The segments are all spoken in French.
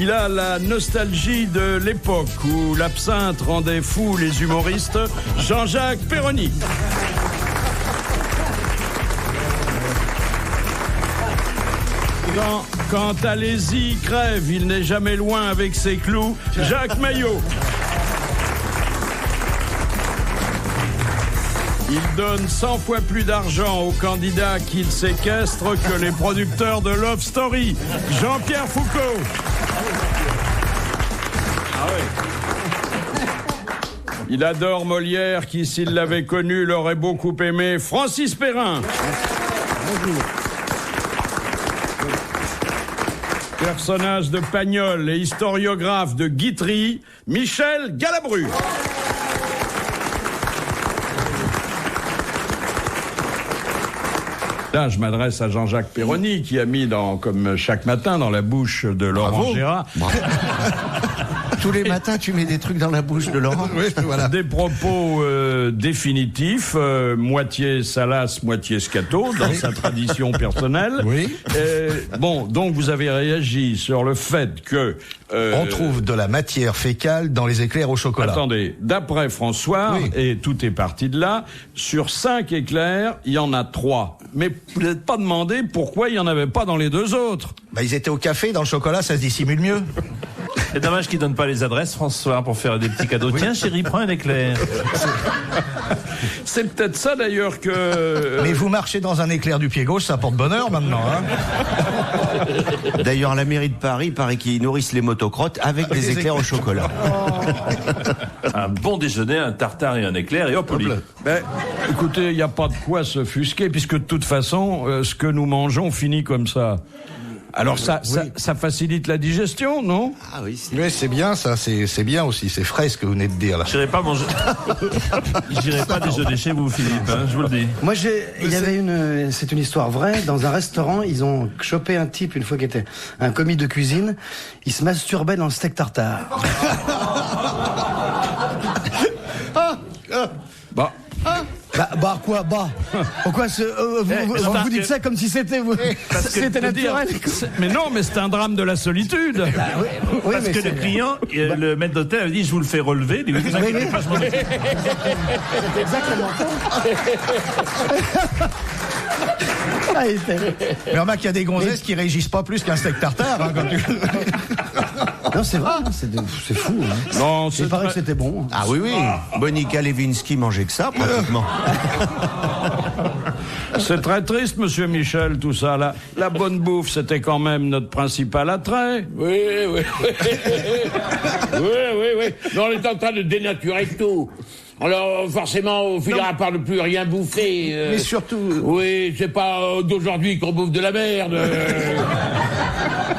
Il a la nostalgie de l'époque où l'absinthe rendait fous les humoristes. Jean-Jacques Perroni. Quand Alési crève, il n'est jamais loin avec ses clous. Jacques Maillot. Il donne 100 fois plus d'argent aux candidats qu'il séquestre que les producteurs de Love Story. Jean-Pierre Foucault. Il adore Molière qui, s'il l'avait connu, l'aurait beaucoup aimé. Francis Perrin. Personnage de Pagnol et historiographe de Guitry, Michel Galabru. Là, je m'adresse à Jean-Jacques Perroni qui a mis, comme chaque matin, dans la bouche de Laurent Gérard. Tous les matins, tu mets des trucs dans la bouche de Laurent. Oui, voilà. Des propos définitifs, moitié salace, moitié scato, dans sa tradition personnelle. Oui. Bon, donc vous avez réagi sur le fait que... on trouve de la matière fécale dans les éclairs au chocolat. Attendez, d'après François, et tout est parti de là, sur 5 éclairs, il y en a 3. Mais vous n'êtes pas demandé pourquoi il n'y en avait pas dans les 2 autres. Bah, ils étaient au café, dans le chocolat, ça se dissimule mieux. C'est dommage qu'il donne pas les adresses, François, pour faire des petits cadeaux. Tiens, chérie, prends un éclair. C'est peut-être ça, d'ailleurs, que... Mais vous marchez dans un éclair du pied gauche, ça porte bonheur, maintenant. Hein. D'ailleurs, la mairie de Paris paraît qu'ils nourrissent les motocrottes avec des éclairs au chocolat. Un bon déjeuner, un tartare et un éclair, et hop, au lit. Ben, écoutez, il n'y a pas de quoi s'offusquer, puisque de toute façon, ce que nous mangeons finit comme ça. Alors ça facilite la digestion, non? Ah oui, c'est bien ça, c'est bien aussi, c'est frais ce que vous venez de dire là. J'irai pas manger. J'irai pas déjeuner chez vous, Philippe, hein, je vous le dis. Moi, c'est une histoire vraie. Dans un restaurant, ils ont chopé un type une fois qui était un commis de cuisine. Il se masturbait dans le steak tartare. Quoi pourquoi vous dites ça comme si c'était c'était naturel. Mais non, mais c'est un drame de la solitude. Parce que le client, le maître d'hôtel avait dit je vous le fais relever. Il dit, vous inquiétez pas, je m'en occupe. C'est exactement ça. Mais remarque qu'il y a des gonzesses qui régissent pas plus qu'un steak tartare. Hein, quand tu... Non, c'est vrai, c'est fou. Hein. Non, il paraît que c'était bon. Ah oui. Monica Lewinsky mangeait que ça, pratiquement. C'est très triste, monsieur Michel, tout ça. La bonne bouffe, c'était quand même notre principal attrait. Oui. Oui. Mais on est en train de dénaturer tout. Alors, forcément, on finira par ne plus rien bouffer. Mais surtout... Oui, c'est pas d'aujourd'hui qu'on bouffe de la merde.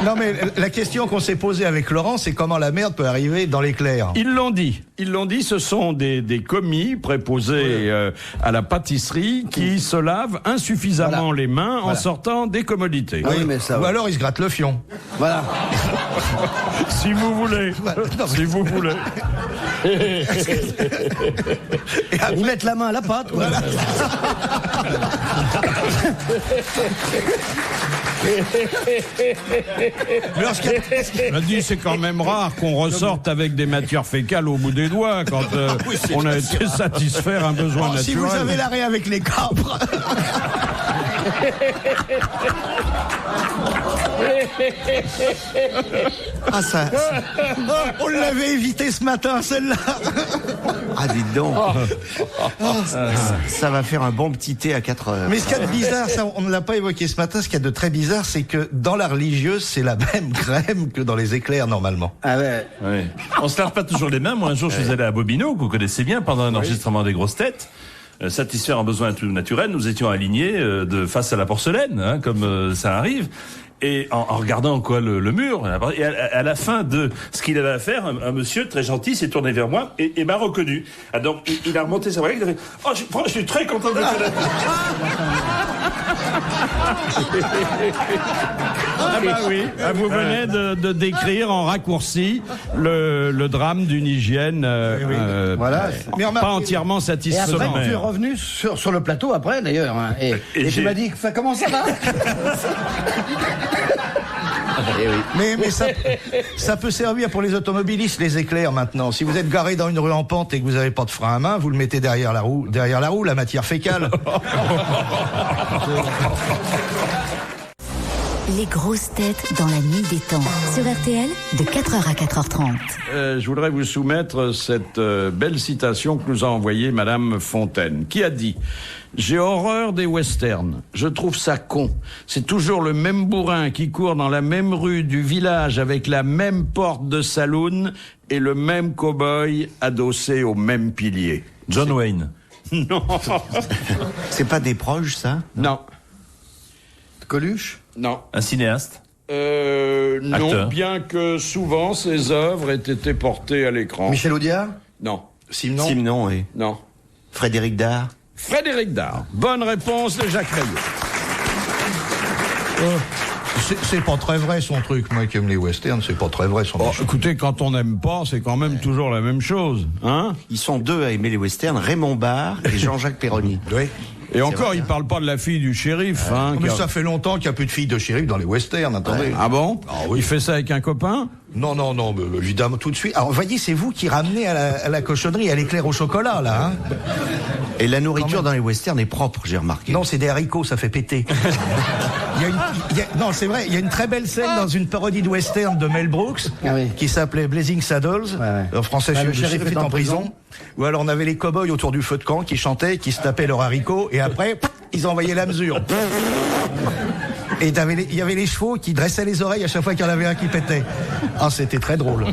Non, mais la question qu'on s'est posée avec Laurent, c'est comment la merde peut arriver dans l'éclair. Ils l'ont dit, ce sont des commis préposés à la pâtisserie qui se lavent insuffisamment les mains en sortant des commodités. Oui, mais ça, ou alors ils se grattent le fion. Voilà. Si vous voulez. Si vous voulez. Ils mettent la main à la pâte. Voilà. Je dis, c'est quand même rare qu'on ressorte avec des matières fécales au bout des doigts quand on a été satisfaire un besoin naturel. Si vous avez l'arrêt avec les capres. On l'avait évité ce matin, celle-là. Ah, dites donc. Ça va faire un bon petit thé à 4 heures. Mais ce qu'il y a de bizarre, ça, on ne l'a pas évoqué ce matin, ce qu'il y a de très bizarre, c'est que dans la religieuse, c'est la même crème que dans les éclairs, normalement. Ah ouais. Oui. On se lave pas toujours les mains. Moi, un jour, je suis allé à Bobino, que vous connaissez bien, pendant un enregistrement des Grosses Têtes. Satisfaire un besoin tout naturel, nous étions alignés de face à la porcelaine, hein, comme ça arrive. Et en regardant le mur, et à la fin de ce qu'il avait à faire, un monsieur très gentil s'est tourné vers moi et m'a reconnu. Ah, donc il a remonté sa voix, il a fait « Oh, je suis très content de te la Ah bah oui, vous venez de décrire en raccourci le drame d'une hygiène Voilà. Mais pas remarquez- entièrement Et satisfaisante. après, tu es revenu sur le plateau après, d'ailleurs. Hein, et tu j'ai- m'as dit, comment ça va? Mais ça peut servir pour les automobilistes, les éclairs maintenant. Si vous êtes garé dans une rue en pente et que vous n'avez pas de frein à main, vous le mettez derrière la roue, la matière fécale. Les grosses têtes dans la nuit des temps. Sur RTL, de 4h à 4h30. Je voudrais vous soumettre cette belle citation que nous a envoyée Madame Fontaine, qui a dit « J'ai horreur des westerns. Je trouve ça con. C'est toujours le même bourrin qui court dans la même rue du village avec la même porte de saloon et le même cow-boy adossé au même pilier. John Wayne. » Non, C'est pas des proches, ça? non, Coluche? non. Un cinéaste. Non, Acteur. bien que souvent ses œuvres aient été portées à l'écran. Michel Audiard? Non, Simon et non. Frédéric Dard. Frédéric Dard. Bonne réponse de Jacques Rayot. C'est pas très vrai son truc. Moi qui aime les westerns, c'est pas très vrai son truc. Écoutez, quand on n'aime pas, c'est quand même toujours la même chose, hein? Ils sont deux à aimer les westerns, Raymond Barre et Jean-Jacques Perroni. Oui. Et encore, il parle pas de la fille du shérif, hein? Mais car- ça fait longtemps qu'il n'y a plus de filles de shérif dans les westerns, attendez. Ah bon? Ah oui. Il fait ça avec un copain? Non, mais évidemment, tout de suite. Alors, voyez, c'est vous qui ramenez à la cochonnerie, à l'éclair au chocolat, là, hein? Et la nourriture dans les westerns est propre, j'ai remarqué. Non, c'est des haricots, ça fait péter. Non, c'est vrai, il y a une très belle scène dans une parodie de western de Mel Brooks, Ah oui. qui s'appelait Blazing Saddles. Ouais. En français, Ah, le le shérif est en prison. Ou alors, on avait les cow-boys autour du feu de camp qui chantaient, qui se tapaient leurs haricots, et après, ils envoyaient la mesure. Et il y avait les chevaux qui dressaient les oreilles à chaque fois qu'il y en avait un qui pétait. Ah, c'était très drôle.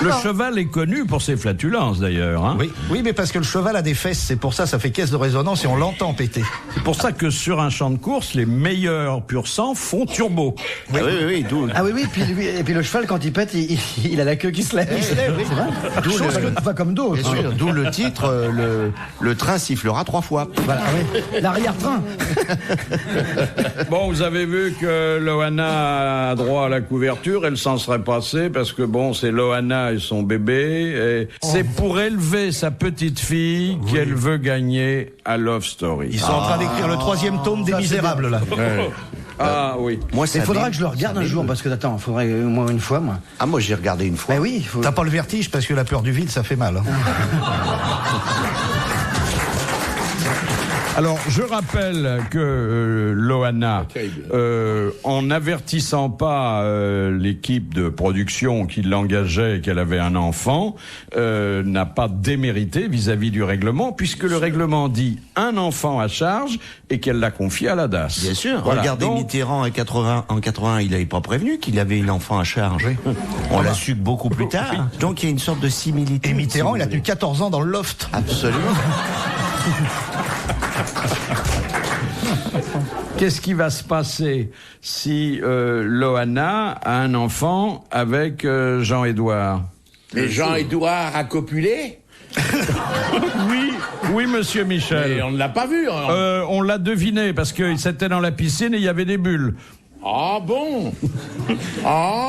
Le cheval est connu pour ses flatulences, d'ailleurs, hein? Oui, mais parce que le cheval a des fesses, c'est pour ça fait caisse de résonance et on l'entend péter. C'est pour ça que sur un champ de course, les meilleurs pur sang font turbo. Oui, d'où Ah oui, et puis le cheval, quand il pète, il a la queue qui se lève. Il se lève, oui. C'est vrai. Chose que, pas comme d'autres. bien sûr, d'où le titre, le train sifflera 3 fois. Voilà, oui. L'arrière-train. Bon, vous avez vu que Loana a droit à la couverture, elle s'en serait passée parce que bon, c'est Loana et son bébé, et c'est pour élever sa petite fille qu'elle veut gagner à Love Story. Ils sont en train d'écrire le 3e tome des Ça, c'est Misérables, là. Ah oui. Moi, Il ça faudra dé- que je le regarde un jour, parce que, attends, il faudrait au moins une fois, moi. Ah, moi, j'ai regardé une fois. Mais oui, il faut... T'as pas le vertige parce que la peur du vide, ça fait mal. Hein. Alors, je rappelle que Loana, en n'avertissant pas l'équipe de production qui l'engageait, qu'elle avait un enfant, n'a pas démérité vis-à-vis du règlement, puisque le règlement dit un enfant à charge et qu'elle l'a confié à la DAS. Bien sûr. Voilà. Regardez Donc, Mitterrand en 81, il n'avait pas prévenu qu'il avait une enfant à charge. On l'a su que beaucoup plus tard. Donc il y a une sorte de similitude. Et Mitterrand, si il a vous tenu voulez. 14 ans dans le loft. Absolument. qu'est-ce qui va se passer si Loana a un enfant avec Jean-Édouard? Mais Jean-Édouard a copulé? Oui, monsieur Michel. Mais on ne l'a pas vu. Hein. On l'a deviné parce que c'était dans la piscine et il y avait des bulles. Ah bon? Ah.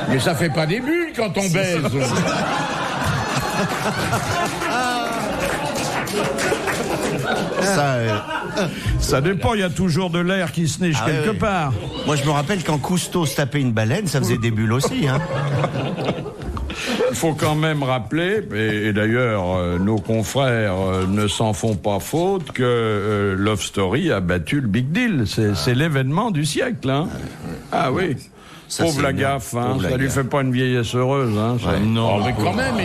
Mais ça fait pas des bulles quand on baise. Ça, Ça dépend, il y a toujours de l'air qui se niche Ah quelque oui. part. moi, je me rappelle quand Cousteau se tapait une baleine, ça faisait des bulles aussi. Hein. Il faut quand même rappeler, et d'ailleurs nos confrères ne s'en font pas faute, que Love Story a battu le Big Deal. C'est l'événement du siècle. Hein. Ah oui. Ça, Pauvre c'est la une- gaffe, hein. pauvre la Ça lui gaffe. fait pas une vieillesse heureuse. Hein, ça. Oh, mais quand même,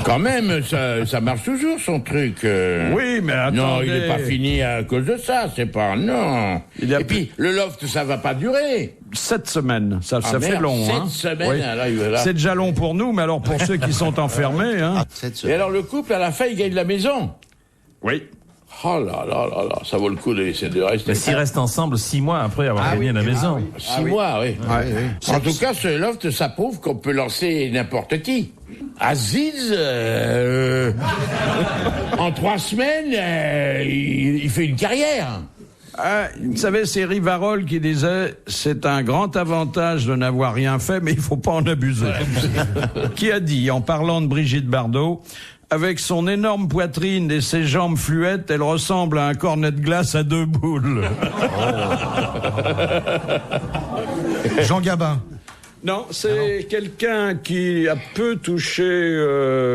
quand même, ça marche toujours son truc. Oui, mais attendez. Non, il n'est pas fini à cause de ça, c'est pas... Non. Il a Et puis, le loft, ça va pas durer. 7 semaines, ça fait merde, long. 7 hein. semaines, alors, il va là. C'est déjà long pour nous, mais alors pour ceux qui sont enfermés... Hein. Cette Et semaine. alors, le couple, à la fin, il gagne la maison. Oui. Oh là là là là, ça vaut le coup de rester. Mais s'ils restent ensemble 6 mois après avoir gagné la maison. 6 mois, oui. En tout cas, ce loft, ça prouve qu'on peut lancer n'importe qui. Aziz, en 3 semaines, il fait une carrière. Ah, vous savez, c'est Rivarol qui disait « C'est un grand avantage de n'avoir rien fait, mais il faut pas en abuser. » Qui a dit, en parlant de Brigitte Bardot, « Avec son énorme poitrine et ses jambes fluettes, elle ressemble à un cornet de glace à 2 boules. » Jean Gabin. Non, c'est quelqu'un qui a peu touché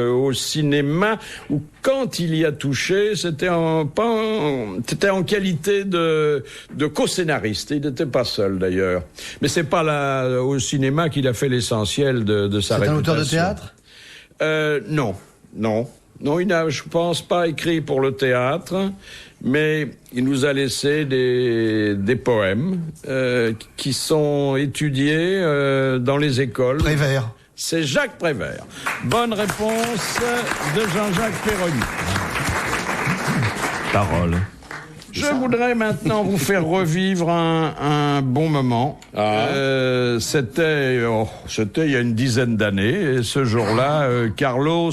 au cinéma, ou quand il y a touché, c'était en qualité de co-scénariste. Il n'était pas seul d'ailleurs. Mais c'est pas au cinéma qu'il a fait l'essentiel de sa réputation. C'est un auteur de théâtre ? Non, il n'a, je pense, pas écrit pour le théâtre, mais il nous a laissé des poèmes qui sont étudiés dans les écoles. Prévert. C'est Jacques Prévert. Bonne réponse de Jean-Jacques Perroni. Parole. Je voudrais maintenant vous faire revivre un bon moment. C'était il y a une dizaine d'années. Et ce jour-là, Carlos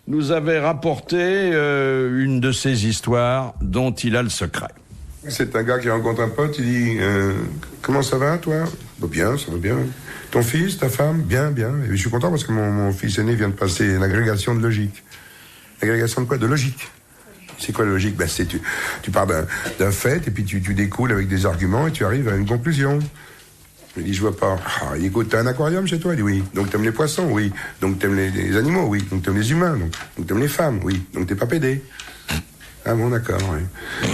nous avait rapporté une de ces histoires dont il a le secret. C'est un gars qui rencontre un pote, il dit comment ça va toi ? Bien, ça va bien. Ton fils, ta femme ? Bien. Et je suis content parce que mon fils aîné vient de passer une agrégation de logique. Agrégation de quoi ? De logique. C'est quoi la logique ? C'est tu pars d'un fait et puis tu découles avec des arguments et tu arrives à une conclusion. Je lui dis, je vois pas. Il dit, écoute, t'as un aquarium chez toi ? Il dit, oui. Donc t'aimes les poissons ? Oui. Donc t'aimes les animaux ? Oui. Donc t'aimes les humains ? Donc t'aimes les femmes ? Oui. Donc t'es pas pédé ? Ah bon, d'accord, oui.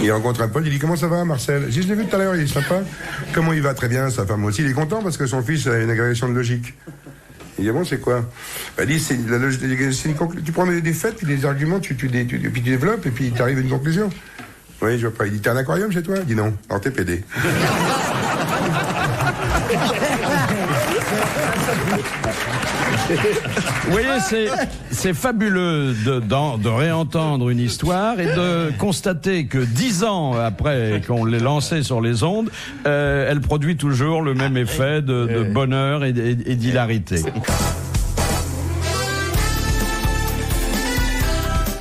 Il rencontre un pote, il dit, comment ça va, Marcel ? Je l'ai vu tout à l'heure, il est sympa. Comment il va ? Très bien, sa femme aussi. Il est content parce que son fils a une agrégation de logique. Il dit, bon, c'est quoi ? Il dit, tu prends des faits, puis des arguments, puis tu développes, et puis tu arrives à une conclusion. Oui, je vois pas. Il dit, t'as un aquarium chez toi ? Il dit, non. Alors t'es pédé. Vous voyez, c'est fabuleux de réentendre une histoire et de constater que 10 ans après qu'on l'ait lancée sur les ondes, elle produit toujours le même effet de bonheur et d'hilarité.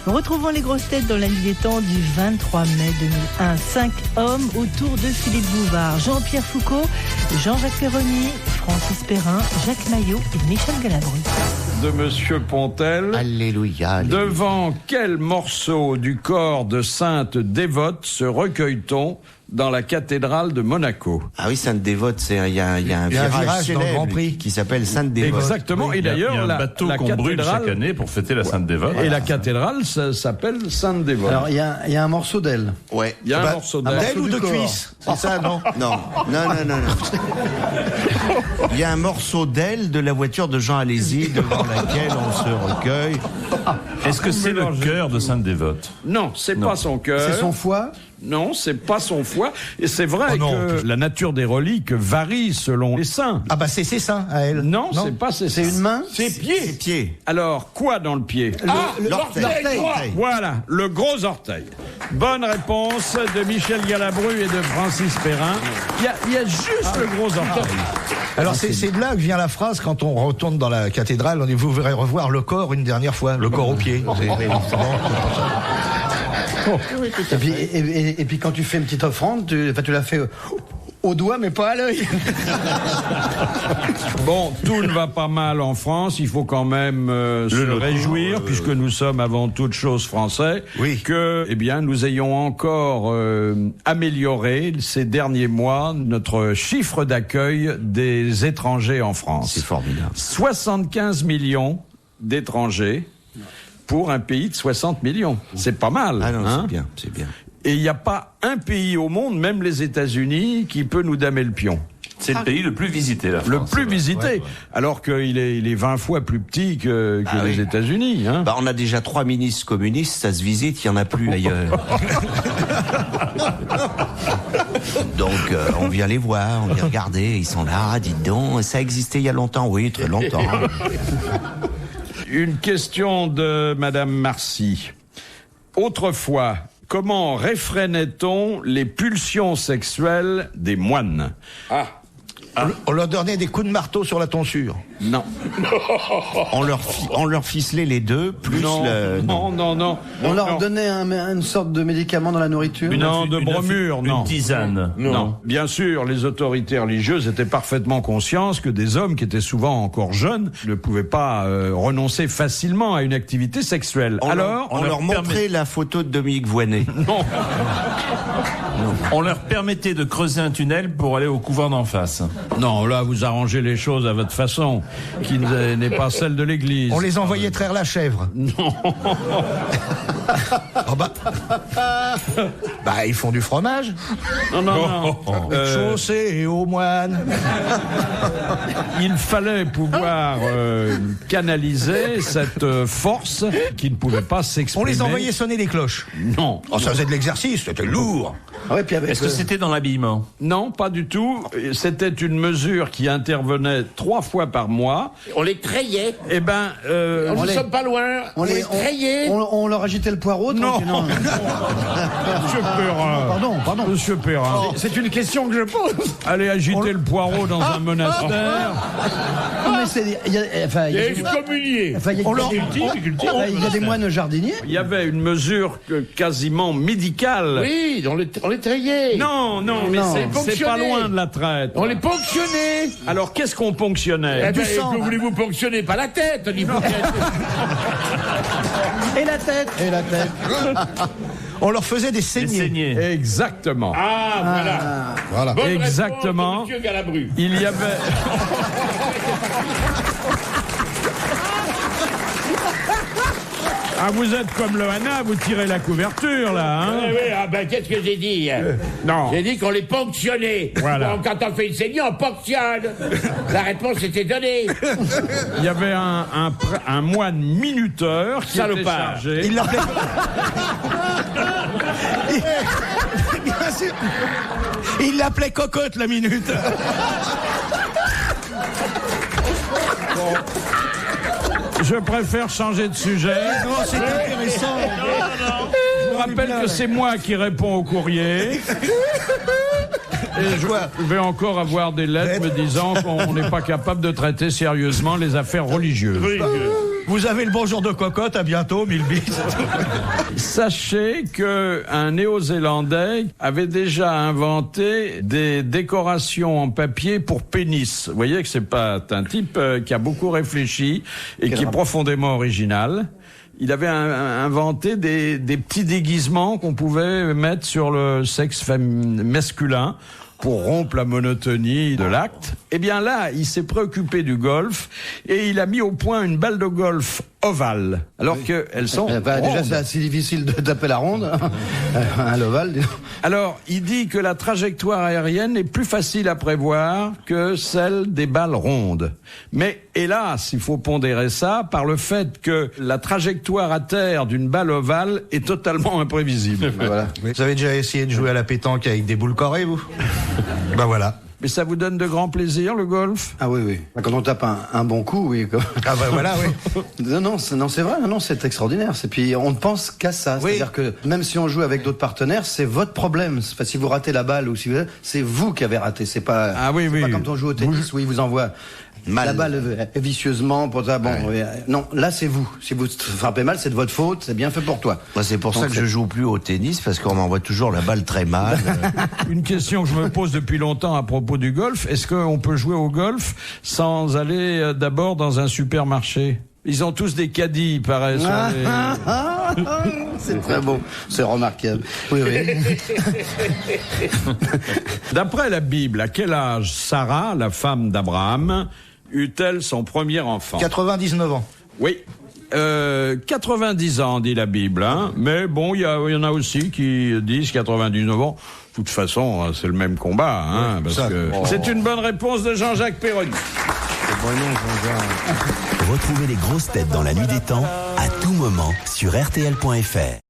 Retrouvons les grosses têtes dans la nuit des temps du 23 mai 2001. 5 hommes autour de Philippe Bouvard, Jean-Pierre Foucault, Jean-Jacques Perroni, Francis Perrin, Jacques Maillot et Michel Galabru. De Monsieur Pontel. Alléluia. Devant quel morceau du corps de sainte dévote se recueille-t-on dans la cathédrale de Monaco? Ah oui, Sainte Dévote, il y a un virage dans le célèbre Grand Prix qui s'appelle Sainte Dévote. Exactement. Et Il y d'ailleurs, a un bateau qu'on brûle chaque année pour fêter la Sainte Dévote. Et la cathédrale s'appelle Sainte Dévote. Alors, il y a un morceau d'elle. Ouais. Il y a un morceau d'aile. D'aile ou de corps. cuisse ? C'est ça, non ? Non. Il y a un morceau d'aile de la voiture de Jean Alési devant laquelle on se recueille. Est-ce que c'est le cœur de Sainte Dévote ? Non, c'est pas son cœur. C'est son foie. Non, c'est pas son foie. Et c'est vrai que la nature des reliques varie selon les saints. Ah bah c'est ses seins à elle. Non, c'est pas ses C'est une main. Ses pieds. Les pieds. Alors, quoi dans le pied? L'orteil. Voilà, le gros orteil. Bonne réponse de Michel Galabru et de Francis Perrin. Il y a juste le gros orteil. Alors c'est de là que vient la phrase quand on retourne dans la cathédrale, on dit vous verrez revoir le corps une dernière fois, le corps au pied. Et puis quand tu fais une petite offrande, tu la fais au doigt mais pas à l'œil. Bon, tout ne va pas mal en France, il faut quand même se réjouir, puisque nous sommes avant toute chose français, que nous ayons encore amélioré ces derniers mois notre chiffre d'accueil des étrangers en France. C'est formidable. 75 millions d'étrangers pour un pays de 60 millions. C'est pas mal. Ah non, c'est bien. Et il n'y a pas un pays au monde, même les États-Unis, qui peut nous damer le pion. C'est le pays le plus visité, la France. Le plus visité, alors qu'il est 20 fois plus petit que les États-Unis. Hein. On a déjà 3 ministres communistes, ça se visite, il n'y en a plus ailleurs. Donc on vient les voir, on vient regarder, ils sont là, dites donc, ça existait il y a longtemps, oui, très longtemps. Une question de Madame Marcy. Autrefois, comment réfrénait-on les pulsions sexuelles des moines? On leur donnait des coups de marteau sur la tonsure. Non. On leur ficelait les deux, plus Non, le... non. On leur donnait une sorte de médicament dans la nourriture. Non, de bromure, non. Une tisane. Non. Bien sûr, les autorités religieuses étaient parfaitement conscientes que des hommes qui étaient souvent encore jeunes ne pouvaient pas renoncer facilement à une activité sexuelle. On leur montrait la photo de Dominique Voynet. Non. On leur permettait de creuser un tunnel pour aller au couvent d'en face. Non, là, vous arrangez les choses à votre façon, qui n'est pas celle de l'Église. On les envoyait traire la chèvre. Non. Oh bah, ils font du fromage. Non. Chaussée aux moines. Il fallait pouvoir canaliser cette force qui ne pouvait pas On s'exprimer. les envoyait sonner les cloches. Non. Oh, ça faisait de l'exercice, c'était lourd. Ah ouais, puis avec Est-ce que c'était dans l'habillement? Non, pas du tout. C'était une mesure qui intervenait 3 fois par mois. On les trayait. Eh ben, Nous ne sommes pas loin. On les trayait. on leur agitait le poireau. Non. tranquille, Monsieur Perrin. Pardon. Monsieur Perrin. C'est une question que je pose. Allez agiter le poireau dans un monastère. Mais il y a Excommunié. il y a des moines jardiniers. Il y avait une mesure quasiment médicale. Oui, on les trayait. Non, mais Non. c'est pas Ponctionnés. loin de la traite. On les ponctionnait. Alors, qu'est-ce qu'on ponctionnait Eh ben, que voulez-vous ponctionner? Pas la tête, on y ponctionne. Et la tête. On leur faisait des Les saignées. saignées. Exactement. Voilà. Bonne Exactement. réponse de Monsieur Galabru. Il y avait... Ah, vous êtes comme le Hana, vous tirez la couverture, là, hein? Oui, qu'est-ce que j'ai dit? Non. J'ai dit qu'on les ponctionnait. Voilà. Bon, quand on fait une saignée, on ponctionne. La réponse était donnée. Il y avait un moine minuteur qui était Salopard. chargé. Il l'appelait... Bien sûr. Il l'appelait cocotte la minute. Je préfère changer de sujet. Non, c'est intéressant. Je vous rappelle que c'est moi qui réponds au courrier. Et je vais encore avoir des lettres me disant qu'on n'est pas capable de traiter sérieusement les affaires religieuses. Vous avez le bonjour de cocotte, à bientôt, 1000 bises. Sachez que un Néo-Zélandais avait déjà inventé des décorations en papier pour pénis. Vous voyez que c'est pas un type qui a beaucoup réfléchi et qui est profondément original. Il avait inventé des petits déguisements qu'on pouvait mettre sur le sexe masculin pour rompre la monotonie de l'acte. Eh bien là, il s'est préoccupé du golf et il a mis au point une balle de golf ovale, alors qu'elles sont Déjà, rondes. c'est assez difficile de taper la ronde. Un l'ovale. Alors, il dit que la trajectoire aérienne est plus facile à prévoir que celle des balles rondes. Mais hélas, il faut pondérer ça par le fait que la trajectoire à terre d'une balle ovale est totalement imprévisible. Voilà. Vous avez déjà essayé de jouer à la pétanque avec des boules carrées, vous? Ben voilà. Mais ça vous donne de grands plaisirs, le golf? Ah oui. Quand on tape un bon coup, oui. Ah ben voilà, oui. Non, c'est vrai. Non, c'est extraordinaire. Puis on ne pense qu'à ça. Oui. C'est-à-dire que même si on joue avec d'autres partenaires, c'est votre problème. Pas si vous ratez la balle ou si c'est vous qui avez raté. C'est pas. Ah oui, c'est oui. pas comme quand on joue au tennis où il vous envoie Mal. la balle vicieusement pour ça. Bon, non, là c'est vous. Si vous frappez mal, c'est de votre faute. C'est bien fait pour toi. Moi, c'est pour Donc, ça que je joue plus au tennis, parce qu'on m'envoie toujours la balle très mal. Une question que je me pose depuis longtemps à propos du golf, est-ce qu'on peut jouer au golf sans aller d'abord dans un supermarché? Ils ont tous des caddies, pareil. C'est très beau. C'est remarquable. Oui. D'après la Bible, à quel âge Sarah, la femme d'Abraham, eut-elle son premier enfant? 99 ans. Oui. 90 ans, dit la Bible, hein. Mais bon, il y en a aussi qui disent 99 ans. De toute façon, c'est le même combat, hein, parce que c'est une bonne réponse de Jean-Jacques Perroni. Retrouvez les grosses têtes dans la nuit des temps à tout moment sur RTL.fr.